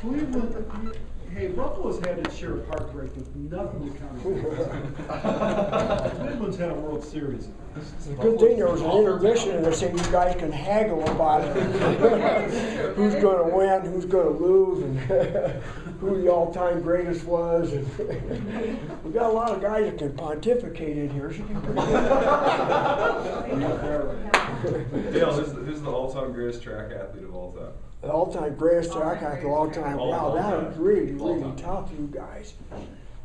Cleveland, hey, Buffalo's had its share of heartbreak with nothing to count against. Cleveland's had a World Series. It's a good thing there was an intermission and they said you guys can haggle about it. Who's going to win, who's going to lose, and who the all-time greatest was. And we got a lot of guys that can pontificate in here. Should be pretty good. Dale, who's the all-time greatest track athlete of all time? The all-time greatest track athlete of all time. Wow, that was really, really tough, you guys.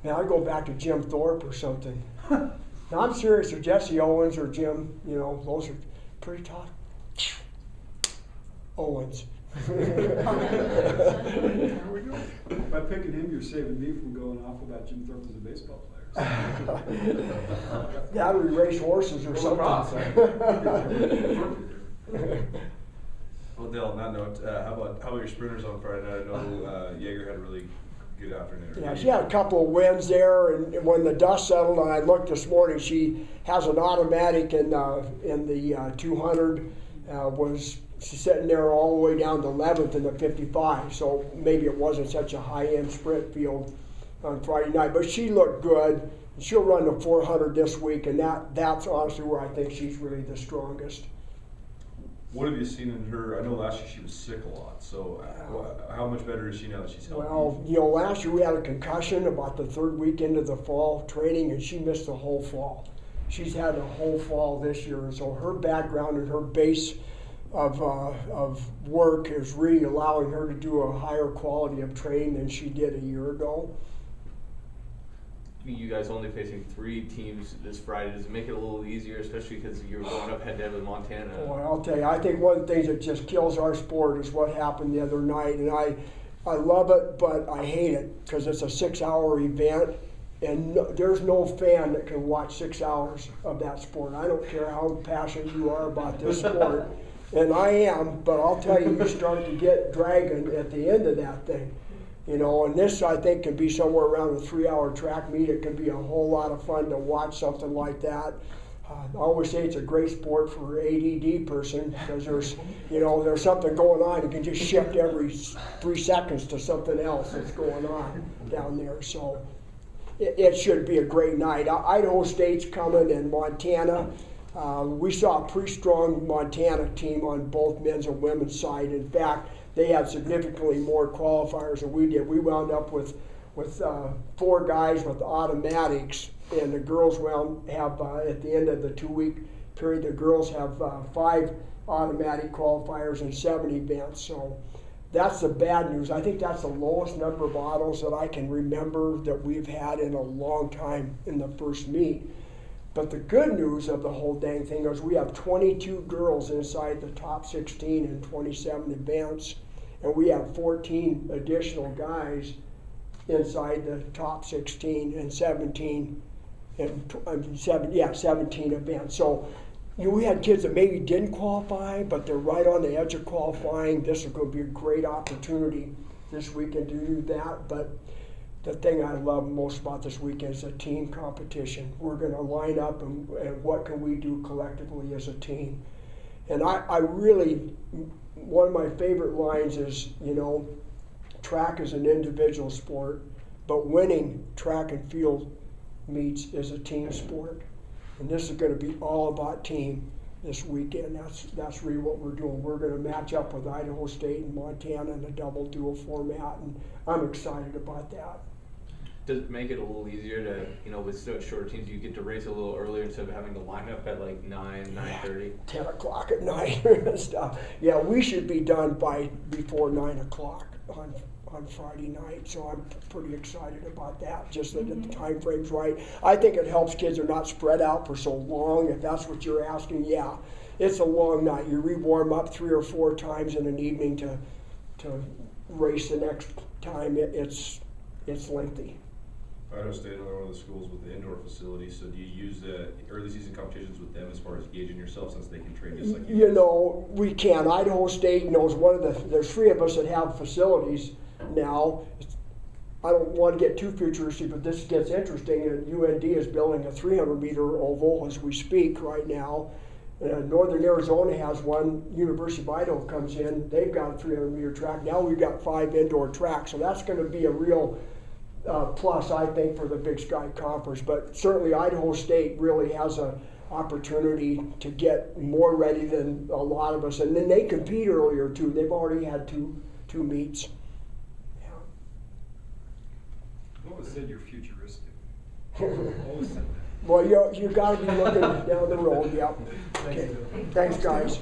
Now I'd go back to Jim Thorpe or something. Now I'm serious, or Jesse Owens or Jim, you know, those are pretty tough. Owens. By picking him, you're saving me from going off about Jim Thorpe as a baseball player. That would race horses or something. Well, Dale, on that note, how about your sprinters on Friday night? I know Jaeger had a really good afternoon. Yeah, she had a couple of wins there, and when the dust settled, and I looked this morning, she has an automatic in the 200. She's sitting there all the way down to 11th in the 55, so maybe it wasn't such a high-end sprint field on Friday night, but she looked good. She'll run the 400 this week, and that's honestly where I think she's really the strongest. What have you seen in her? I know last year she was sick a lot, so how much better is she now that she's healthy? Well, you know, last year we had a concussion about the third week into the fall training, and she missed the whole fall. She's had a whole fall this year, and so her background and her base of work is really allowing her to do a higher quality of training than she did a year ago. You guys only facing 3 teams this Friday. Does it make it a little easier, especially because you're going up head-to-head with Montana? Well, I'll tell you, I think one of the things that just kills our sport is what happened the other night, and I love it, but I hate it because it's a 6-hour event, and there's no fan that can watch 6 hours of that sport. I don't care how passionate you are about this sport, and I am, but I'll tell you, you start to get dragging at the end of that thing. You know, and this I think can be somewhere around a 3-hour track meet. It can be a whole lot of fun to watch something like that. I always say it's a great sport for an ADD person because there's something going on. You can just shift every 3 seconds to something else that's going on down there. So it should be a great night. Idaho State's coming and Montana. We saw a pretty strong Montana team on both men's and women's side. In fact, they had significantly more qualifiers than we did. We wound up with 4 guys with automatics, and the girls have at the end of the 2-week period, the girls have 5 automatic qualifiers and 7 events. So that's the bad news. I think that's the lowest number of autos that I can remember that we've had in a long time in the first meet. But the good news of the whole dang thing is we have 22 girls inside the top 16 and 27 events. And we have 14 additional guys inside the top 16 and 17 events. So we had kids that maybe didn't qualify, but they're right on the edge of qualifying. This is going to be a great opportunity this weekend to do that. But the thing I love most about this weekend is a team competition. We're going to line up and what can we do collectively as a team. And I really, one of my favorite lines is, you know, track is an individual sport, but winning track and field meets is a team sport. And this is going to be all about team this weekend. That's really what we're doing. We're going to match up with Idaho State and Montana in a double dual format, and I'm excited about that. Does it make it a little easier to, you know, with such short teams, you get to race a little earlier instead of having to line up at like 9:30? 10 o'clock at night and stuff. Yeah, we should be done before 9 o'clock on Friday night, so I'm pretty excited about that, just that the time frame's right. I think it helps kids are not spread out for so long, if that's what you're asking. Yeah, it's a long night. You re-warm up 3 or 4 times in an evening to race the next time. It's lengthy. Idaho State, another one of the schools with the indoor facility, so do you use the early season competitions with them as far as gauging yourself since they can train just like you? You know, we can. Idaho State knows there's 3 of us that have facilities now. I don't want to get too futuristic, but this gets interesting, and UND is building a 300-meter oval as we speak right now, Northern Arizona has one, University of Idaho comes in, they've got a 300-meter track. Now we've got 5 indoor tracks, so that's going to be a real plus, I think, for the Big Sky Conference. But certainly Idaho State really has an opportunity to get more ready than a lot of us. And then they compete earlier too. They've already had two meets. Yeah. I've always said you're futuristic. Always said that. Well, you got to be looking down the road. Yep. Okay. Thanks, guys.